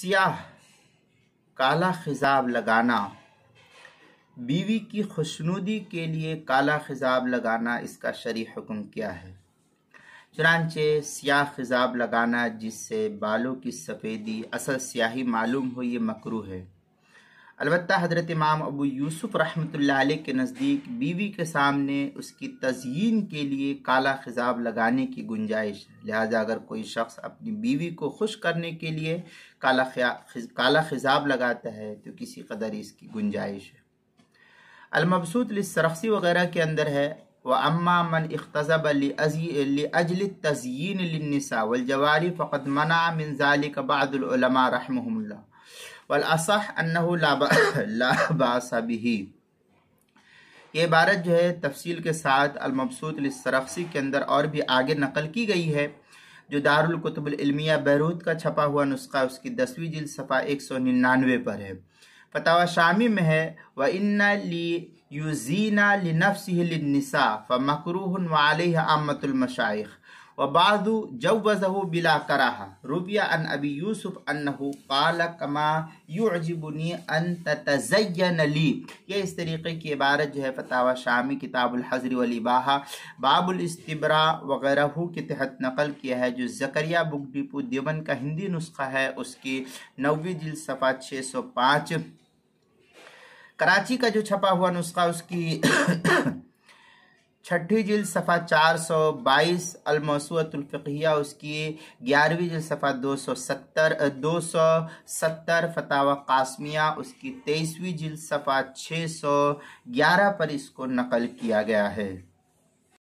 सियाह काला खिजाब लगाना, बीवी की खुशनुदी के लिए काला खिजाब लगाना, इसका शरई हुक्म क्या है? चुनांचे सियाह खिजाब लगाना जिससे बालों की सफ़ेदी असल स्याही मालूम हो, ये मकरूह है। अलबत्ता हज़रत इमाम अबू यूसुफ रहमतुल्लाह अलैह के नज़दीक बीवी के सामने उसकी तज़यीन के लिए काला खिजाब लगाने की गुंजाइश है। लिहाजा अगर कोई शख्स अपनी बीवी को खुश करने के लिए काला खिजाब लगाता है तो किसी कदर इसकी गुंजाइश है। अलमबसूत लिस्सरख़सी वग़ैरह के अंदर है, व अम्मा मन इख्तज़ब लिअजल तज़यीन लिन्निसा वल जवारी फ़क़द मना मिन ज़ालिका बअदुल उलमा रहमहुमुल्लाह वल असह अन्नहु ला बास बिही। ये इबारत जो है तफसील के साथ अलमबसूत लिस्सरख़सी के अंदर और भी आगे नकल की गई है, जो दारुल कुतुबुल इल्मिया बैरूत का छपा हुआ नुस्खा उसकी 10वीं जिल्द सफ़ा 199 पर है। फतावा शामी में है, व इन्ना ली युज़ीना लिनफ्सिही लिन्निसा फमकरूहुन व अलैहा अम्मतुल मशाइख व बादु जव्वज़हु बिला कराहा। रुबिया अन अबी यूसुफ अन्नहु क़ाल कमा युअजिबुनी अन ततज़य्यन ली। ये इस तरीके की इबारत जो है फतावा शामी किताबुल हज़्र वल इबाहा बाबुल इस्तिब्रा वगैरह के तहत नकल किया है, जो ज़करिया बुक डिपो देवबंद का हिंदी नुस्खा है उसकी 9वीं जिल्द सफ़ा 605। कराची का जो छपा हुआ नुस्खा उसकी 6ठी जिल्द सफ़ा 422। अल-मौसूअतुल फ़िक़हिया उसकी 11वीं जिल्द सफ़ा 270। फतावा क़ासिमिया उसकी 23वीं जिल्द सफ़ा 611 पर इसको नकल किया गया है।